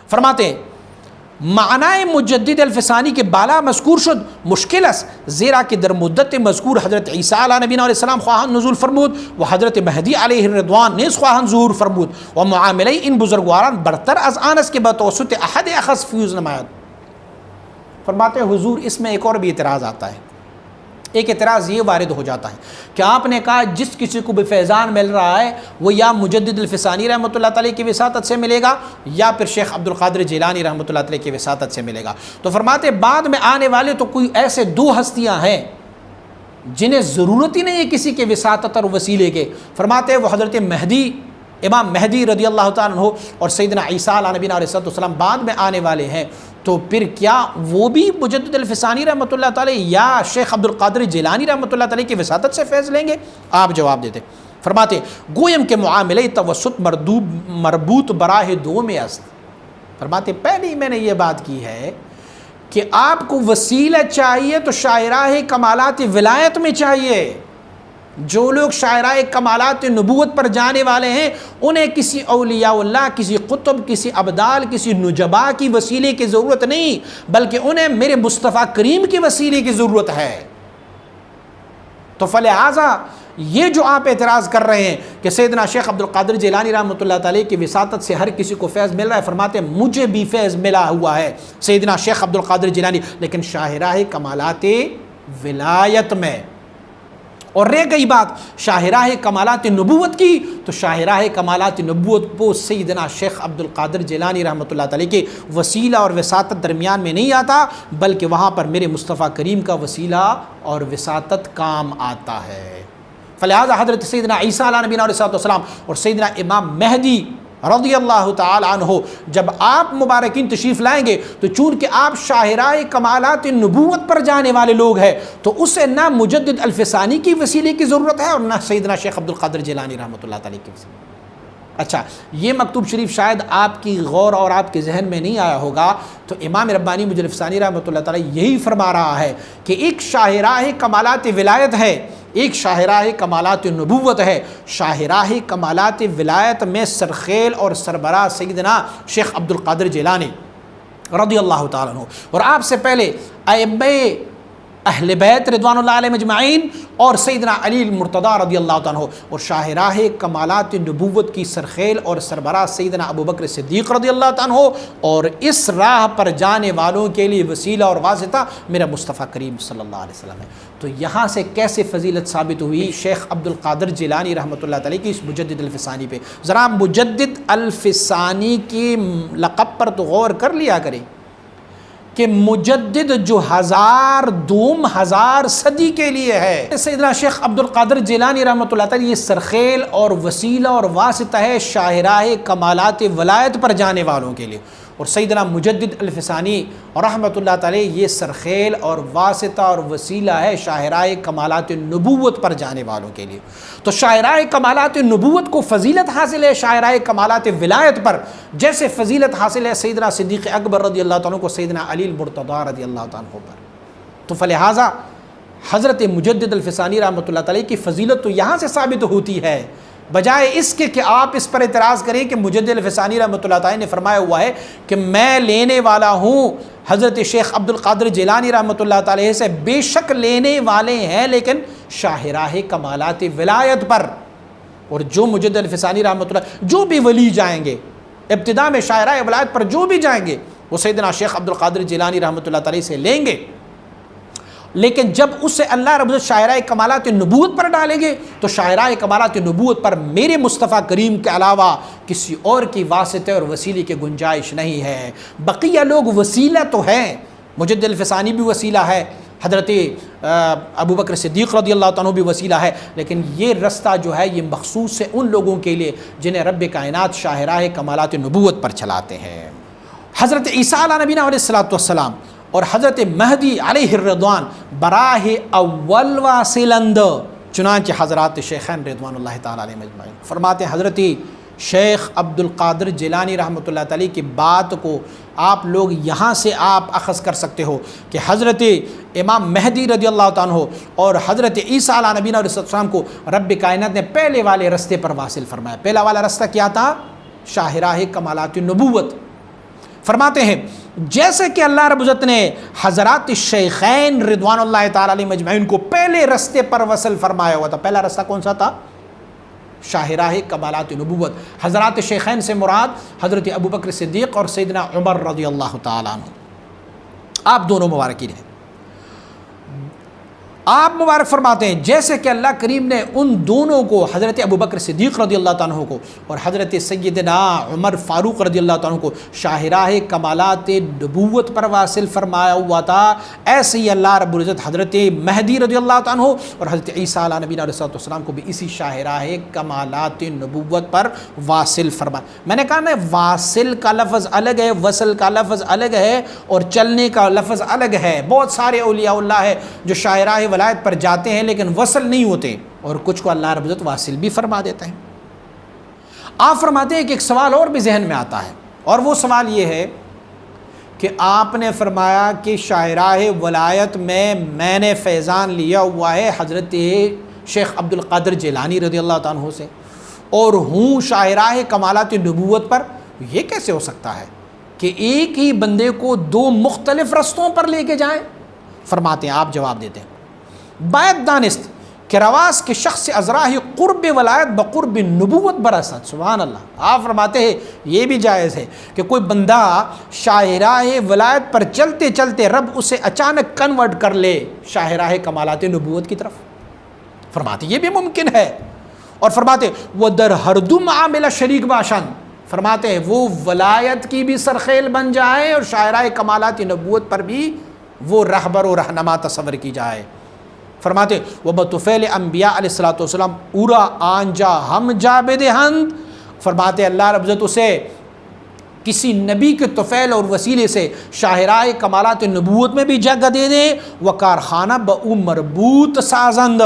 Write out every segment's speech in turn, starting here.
फरमाते हैं मानाए मुजद्दिद अल्फसानी के बाला मज़कूर शुद मुश्किल ज़ेरा के दर मुद्दत मज़कूर हज़रत ईसा अलैहि नबीना ख्वाहन नुज़ूल फरमूद व हज़रत महदी अलैहि रिदवान नेज़ ख्वाहन ज़ूर फरमूद व मुआमले इन बुज़ुर्गवारान बरतर अज़ आनस के बतौसुत अहद अख़ज़ फ्यूज़ नमायत। फरमाते हुज़ूर इसमें एक और भी एतराज़ आता है। एक एतराज़ ये वारिद हो जाता है कि आपने कहा जिस किसी को भी फैज़ान मिल रहा है वो या मुजद्दिद अल्फसानी रहमतुल्लाह तआला की विसातत से मिलेगा या फिर शेख अब्दुल क़ादिर जिलानी रहमतुल्लाह तआला की विसातत से मिलेगा। तो फरमाते बाद में आने वाले तो कोई ऐसे दो हस्तियाँ हैं जिन्हें ज़रूरत ही नहीं है किसी के विसातत और वसीले के। फरमाते वो हज़रत महदी इमाम महदी रदी अल्लाह तआला अन्हु और सैयदना ईसा अलैहिस्सलाम बाद में आने वाले हैं। तो फिर क्या वो भी मुजद्दिद अल्फसानी रहमतुल्लाह तआला या शेख अब्दुल क़ादिर जिलानी रहमतुल्लाह तआला की विसातत से फैज़ लेंगे? आप जवाब देते फरमाते गोयम के मुआमले तवस्सुत मरबूत बराह दो में अस्त। फरमाते पहले ही मैंने ये बात की है कि आपको वसीला चाहिए तो शायराह कमालात विलायत में चाहिए। जो लोग शायराए कमालात नबूवत पर जाने वाले हैं उन्हें किसी औलियाउल्लाह, किसी कुतुब, किसी अब्दाल, किसी नुजबा की वसीले की ज़रूरत नहीं, बल्कि उन्हें मेरे मुस्तफ़ा करीम की वसीले की ज़रूरत है। तो फलिहाजा ये जो आप एतराज़ कर रहे हैं कि सैयदना शेख अब्दुल क़ादिर जिलानी रहमतुल्लाह तआला की विसातत से हर किसी को फैज़ मिल रहा है, फरमाते मुझे भी फैज़ मिला हुआ है सैयदना शेख अब्दुल क़ादिर जिलानी, लेकिन शाहराह कमालात विलायत में। और रह गई बात शाहराह कमालात नबूवत की, तो शाहराह कमालात नबूवत को सैयदना शेख अब्दुल क़ादिर जिलानी रहमतुल्लाह तआला के वसीला और विसातत दरमियान में नहीं आता, बल्कि वहाँ पर मेरे मुस्तफ़ा करीम का वसीला और विसातत काम आता है। फ़लिहाज़ा हज़रत सैयदना ईसा अलैहिस्सलाम और सैयदना इमाम महदी रज़ी अल्लाह तआला अन्हु जब आप मुबारकीन तशरीफ़ लाएंगे तो चूँकि आप शाहराह कमालात नबूवत पर जाने वाले लोग हैं तो उसे ना मुजद्दिद अल्फसानी की वसीले की ज़रूरत है और ना सैयदना शेख अब्दुल क़ादिर जिलानी रहमतुल्लाह तआला की वसीले। अच्छा, ये मकतूब शरीफ शायद आपकी गौर और आपके जहन में नहीं आया होगा, तो इमाम रब्बानी मुजद्दिद अल्फसानी रहमतुल्लाह तआला यही फरमा रहा है कि एक शाहराह कमालात विलायत है, एक शाहराह कमालात नबूवत है। शाहराह कमालात विलायत में सरखेल और सरबराह सैयदना शेख अब्दुल क़ादिर जिलानी रज़ी अल्लाह तआला अन्हु और आपसे पहले अइम्मे अहले बैत रिदवानुल्लाह अलैहिम अजमाइन और सैयदना अली मुर्तज़ा रज़ी अल्लाह तआला अन्हु और शाहराह कमालात नबूवत की सरखेल और सरबराह सैयदना अबू बकर सिद्दीक़ रज़ी अल्लाह तआला अन्हु और इस राह पर जाने वालों के लिए वसीला और वासिता मेरा मुस्तफ़ा करीम सल्लल्लाहु अलैहि वसल्लम है। तो यहाँ से कैसे फ़जीलत साबित हुई शेख अब्दुल क़ादिर जिलानी रहमतुल्लाह तआला की इस मुजद्दिद अल्फसानी पे? ज़रा मुजद्दिद अल्फसानी की लक़ब पर तो गौर कर लिया करें कि मुजद्दिद जो 2000 सदी के लिए है, सैयदना शेख अब्दुल क़ादिर जिलानी रहमतुल्लाह तआला ये सरखेल और वसीला और वासिता है शाहराह कमालात वलायत पर जाने वालों के लिए, और सैयदना मुजद्दिद अल्फसानी रहमतुल्लाह तआला ये सरखेल और वासिता और वसीला है शाहराह कमालात नबूवत पर जाने वालों के लिए। तो शाहराह कमालात नबूवत को फ़जीलत हासिल है शाहराह कमालात विलायत पर, जैसे फ़जीलत हासिल है सैयदना सिद्दीक़ अकबर रज़ी अल्लाह तआला को सैयदना अली मुर्तज़ा रज़ी अल्लाह तआला पर। तो फ़लिहाज़ा हज़रत मुजद्दिद अल्फसानी रहमतुल्लाह तआला की फ़जीलत तो यहाँ से साबित होती है, बजाय इसके कि आप इस पर एतराज़ करें कि मुजद्दिद अल्फसानी रहमतुल्लाह तआला ने फरमाया हुआ है कि मैं लेने वाला हूँ हज़रत शेख अब्दुल क़ादिर जिलानी रहमतुल्लाह तआला से, बेशक लेने वाले हैं लेकिन शाहराह कमालात विलायत पर। और जो मुजद्दिद अल्फसानी रहमतुल्लाह जो भी वली जाएंगे इब्तिदा में शाहराह विलायत पर जो भी जाएंगे वो सैयदना शेख अब्दुल क़ादिर जिलानी रहमतुल्लाह तआला से लेंगे, लेकिन जब उससे अल्लाह रब्बुल शाहराह कमालात नबूवत पर डालेंगे तो शाहराह कमालात नबूवत पर मेरे मुस्तफ़ा करीम के अलावा किसी और की वासिते और वसीले की गुंजाइश नहीं है। बकिया लोग वसीला तो हैं, मुजद्दिद अल्फसानी भी वसीला है, हज़रत अबू बकर सिद्दीक़ रज़ी अल्लाह तआला भी वसीला है, लेकिन ये रास्ता जो है ये मखसूस है उन लोगों के लिए जिन्हें रब्ब कायनात शाहराह कमालात नबूवत पर चलाते हैं। हज़रत ईसा अलैहिस्सलाम और हज़रत महदी अलैहि रिदवान बराह अव्वल वासिलंद, चुनांचे हज़रात शेखैन रिदवानुल्लाह ताला अलैहिम अजमाइन फरमाते हैं हज़रत शेख अब्दुल कादिर जिलानी रहमतुल्लाह तआला की बात को आप लोग यहाँ से आप अखज़ कर सकते हो कि हज़रत इमाम महदी रदी अल्लाह ताला अन्हु और हज़रत ईसा अला नबीना अलैहिस्सलाम को रब कायनात ने पहले वाले रास्ते पर वासिल फरमाया। पहला वाला रास्ता क्या था? शाहिराह कमालात नबूवत। फरमाते हैं जैसे कि अल्लाह रब्बुल इज़्ज़त ने हज़रात शेखैन रिदवानुल्लाह ताला अलैहिम अजमईन को पहले रास्ते पर वसल फरमाया हुआ था। पहला रास्ता कौन सा था? शाहिराह कमालात नबूवत। हज़रात शेखैन से मुराद हज़रत अबू बकर सिद्दीक़ और सैयदना उमर रज़ियल्लाहु ताला अन्हु, आप दोनों मुबारकीन हैं। आप मुबारक फरमाते हैं जैसे कि अल्लाह करीम ने उन दोनों को, हज़रत अबू बकर सिद्दीक़ रज़ियल्लाहु ताला अन्हु को और हज़रत सैयदना उमर फ़ारूक़ रज़ियल्लाहु ताला अन्हु को शाहिराह कमालात नबूवत पर वासिल फरमाया हुआ था, ऐसे ही अल्लाह रब्बुल इज़्ज़त हज़रत महदी रज़ियल्लाहु ताला अन्हु और हज़रत ईसा अला नबीना अलैहिस्सलाम को भी इसी शाहिराह कमालात नबूवत पर वासिल फरमाया। मैंने कहा ना, वासिल का लफ्ज़ अलग है, वसल का लफ्ज़ अलग है और चलने का लफ्ज़ अलग है। बहुत सारे औलियाउल्लाह है जो शाहिराह वलायत पर जाते हैं लेकिन वसल नहीं होते, और कुछ को अल्लाह रब्बुल इज़्ज़त वासिल भी फरमा देते हैं। आप फरमाते हैं कि एक सवाल और भी जहन में आता है, और वो सवाल ये है कि आपने फरमाया कि शाहिराह वलायत में मैंने फैज़ान लिया हुआ है हज़रत शेख अब्दुल कादिर जिलानी रज़ियल्लाहु ताला अन्हु से और हूँ शाहिराह कमालात नबूवत पर। ये कैसे हो सकता है कि एक ही बंदे को दो मुख्तलिफ रस्तों पर लेके जाएं? फरमाते हैं, आप जवाब देते हैं, बायत दानिस्त के रवास के शख्स अज़राह क़ुर्ब वलायत बक़ुर्ब नबूवत बरसत। सुभान अल्लाह। आप फरमाते हैं ये भी जायज़ है कि कोई बंदा शाहिराह वलायत पर चलते चलते रब उसे अचानक कन्वर्ट कर ले शाहिराह कमालात नबूवत की तरफ। फरमाते ये भी मुमकिन है। और फरमाते वह दर हरदुम आमिला शरीक बाशन, फरमाते हैं वो वलायत की भी सरखेल बन जाए और शाहिराह कमालात नबूवत पर भी वो रहबर और रहनमा तस्वर की जाए। फरमाते वह बतुफ़ैल अम्बिया अलैहिस्सलातु वस्सलाम उरा आंजा हम जाबिद हंद, फरमाते अल्लाह रब्बुल इज़्ज़त उसे किसी नबी के तुफ़ैल और वसीले से शाहिराह कमालात नबूवत में भी जगह दे दे, व कारखाना बऊ मरबूत साजंद,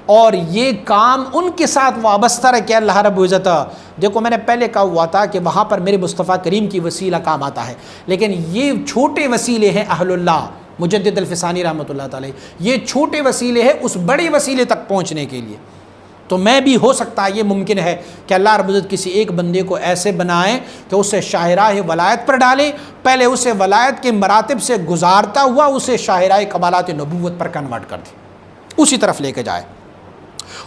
और ये काम उनके साथ वाबस्ता रखे अल्लाह रब्बुल इज़्ज़त। देखो मैंने पहले कहा हुआ था कि वहाँ पर मेरे मुस्तफ़ा करीम की वसीला काम आता है, लेकिन ये छोटे वसीले हैं अहलुल्लाह मुजद्दिद अल-फ़िसानी रहमतुल्लाह ताला, ये छोटे वसीले हैं उस बड़े वसीले तक पहुँचने के लिए। तो मैं भी हो सकता है, ये मुमकिन है कि अल्लाह रब्बुल इज़्ज़त किसी एक बंदे को ऐसे बनाए कि उसे शाहिराह वलायत पर डाले, पहले उसे वलायत के मरातिब से गुजारता हुआ उसे शाहिराह कमालात नबूवत पर कन्वर्ट कर दे, उसी तरफ लेके जाए।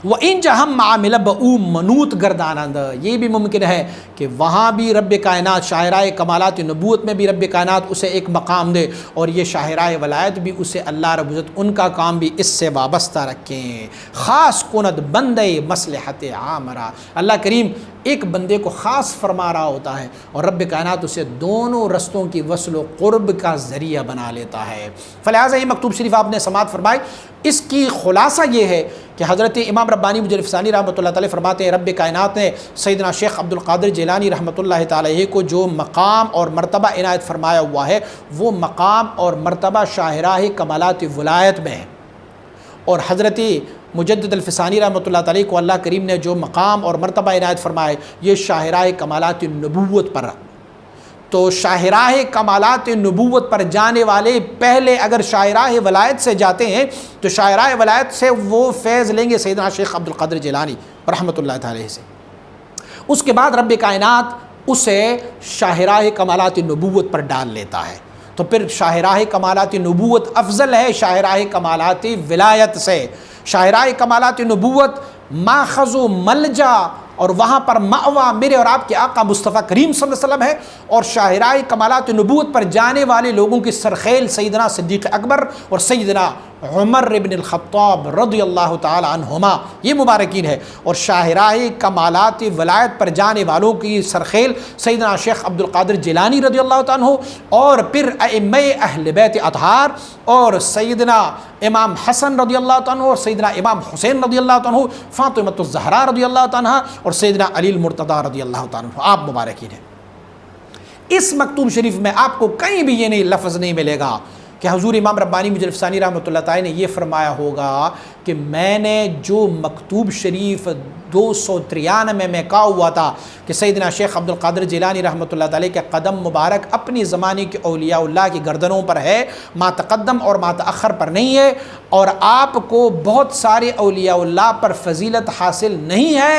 व इन जहम मामिल बऊ मनूत गर्दानंद, ये भी मुमकिन है कि वहाँ भी रब कायनात शाहिराह कमालात नबूवत में भी रब कायनात उसे एक मकाम दे, और ये शाहिराह वलायत भी उसे अल्लाह रब्बुल इज़्ज़त उनका काम भी इससे वाबस्ता रखें। ख़ास कुनद बंदे मसलहत आमरा, अल्लाह करीम एक बंदे को ख़ास फरमा रहा होता है और रब कायनात उसे दोनों रस्तों की वस्ल क़ुर्ब का ज़रिया बना लेता है। फ़लिहाज़ा ये मकतूब शरीफ आपने समात फरमाई, इसकी ख़ुलासा ये है कि हज़रत इमाम रब्बानी मुजद्दिद रहमतुल्लाह तआला फरमाते हैं रब कायनात ने सैयदना शेख अब्दुल कादिर जिलानी रहमतुल्लाह तआला अलैहि को जो मकाम और मर्तबा इनायत फरमाया हुआ है, वो मकाम और मर्तबा शाहिराह कमालात वलायत में है। और हज़रत मुजद्दिद अल-फ़िसानी रहमतुल्लाह तआला को अल्लाह करीम ने जो मकाम और मर्तबा इनायत फरमाए ये शाहिराह कमालात नबूवत पर। तो शाहिराह कमालात नबूवत पर जाने वाले पहले अगर शाहिराह वलायत से जाते हैं तो शाहिराह वलायत से वो फैज़ लेंगे सैयदना शेख अब्दुल कादिर जिलानी रहमतुल्लाह तआला अलैहि से। उसके बाद रब कायनात उसे शाहिराह कमालात नबूवत पर डाल लेता है। तो फिर शाहिराह कमालात नबूवत अफजल है शाहिराह कमालात विलायत से। शाहिराह कमालात नबूवत माखज़ मलजा और वहाँ पर मावा मेरे और आपके आका मुस्तफ़ा करीम सल्लल्लाहु अलैहि वसल्लम है, और शाहिराह कमालात नबूवत पर जाने वाले लोगों की सरखेल सैयदना सिद्दीक़ अकबर और सैयदना उमर इब्न अल-ख़त्ताब रज़ियल्लाहु ताला अन्हुमा, ये मुबारकीन है। और शाहिराह कमालात वलायत पर जाने वालों की सरखेल सैयदना शेख अब्दुल कादिर जिलानी रज़ियल्लाहु ताला अन्हु, और फिर अइम्मे अहले बैत अतहार और सैयदना इमाम हसन रज़ियल्लाहु ताला अन्हु और सैयदना इमाम हुसैन रज़ियल्लाहु ताला अन्हु, फ़ातिमतुज़ ज़हरा रज़ियल्लाहु ताला अन्हा और सैयदना अली मुर्तज़ा रज़ियल्लाहु ताला अन्हु, आप मुबारकीन है। इस मकतूब शरीफ में आपको कहीं भी ये नहीं लफ्ज़ नहीं मिलेगा कि हुजूर इमाम रब्बानी मुजद्दिद रहमतुल्लाह ताला ने ये फरमाया होगा कि मैंने जो मकतूब शरीफ 293 में कहा हुआ था कि सैयदना शेख अब्दुल कादिर जिलानी रहमतुल्लाह ताला के कदम मुबारक अपनी ज़माने के औलियाउल्लाह की गर्दनों पर है, मा तक़द्दम और मा तअख़्ख़र पर नहीं है, और आपको बहुत सारे औलियाउल्लाह पर फजीलत हासिल नहीं है,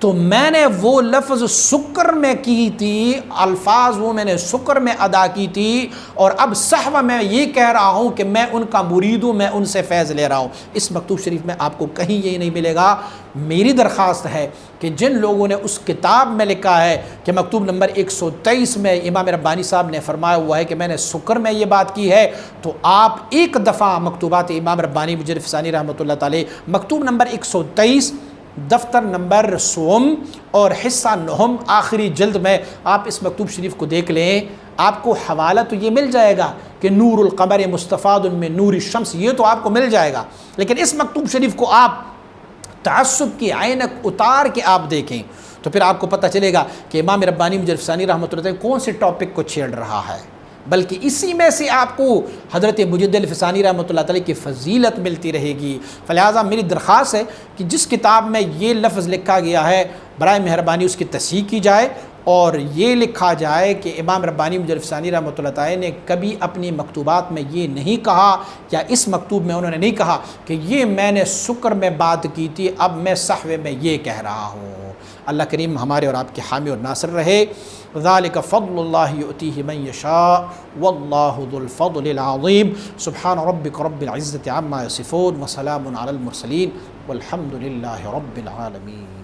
तो मैंने वो लफ्ज़ शुक्र में की थी, अल्फाज वो मैंने शुक्र में अदा की थी, और अब साहब मैं ये कह रहा हूँ कि मैं उनका मुरीद हूँ, मैं उनसे फैज़ ले रहा हूँ। इस मकतूब शरीफ में आपको कहीं यही नहीं मिलेगा। मेरी दरख्वास्त है कि जिन लोगों ने उस किताब में लिखा है कि मकतूब नंबर 123 में इमाम रब्बानी साहब ने फरमाया हुआ है कि मैंने शुक्र में ये बात की है, तो आप एक दफ़ा मकतूबात इमाम रब्बानी मुजद्दिद रहमतुल्लाह ताला मकतूब नंबर 123 दफ्तर नंबर 16 और हिस्सा 9 आखिरी जल्द में आप इस मकतूब शरीफ को देख लें। आपको हवाला तो ये मिल जाएगा कि नूरुल क़मर मुस्तफ़ादुन में नूर शम्स, ये तो आपको मिल जाएगा, लेकिन इस मकतूब शरीफ को आप तअस्सुब की ऐनक उतार के आप देखें तो फिर आपको पता चलेगा कि इमाम रब्बानी मुजद्दिद रहमतुल्लाह ताला कौन से टॉपिक को छेड़ रहा है, बल्कि इसी में से आपको हज़रत मुजद्दिद रहमतुल्लाह ताला की फ़जीलत मिलती रहेगी। फ़लिहाज़ा मेरी दरख्वास्त है कि जिस किताब में ये लफ्ज़ लिखा गया है बराए मेहरबानी उसकी तस्हीह की जाए, और ये लिखा जाए कि इमाम रब्बानी मुजद्दिद रहमतुल्लाह ताला ने कभी अपनी मकतूबात में ये नहीं कहा, या इस मकतूब में उन्होंने नहीं कहा कि ये मैंने शुक्र में बात की थी, अब मैं साहब में ये कह रहा हूँ। अल्लाह करीम हमारे और आपके हामी और नासिर रहे। ज़ालिका फ़ज़्लुल्लाहि युअतीहि मन यशा वल्लाहु ज़ुल फ़ज़्लिल अज़ीम। सुब्हान रब्बिक रब्बिल इज़्ज़ति अम्मा यसिफ़ून व सलामुन अलल मुरसलीन वल्हम्दुलिल्लाहि रब्बिल आलमीन।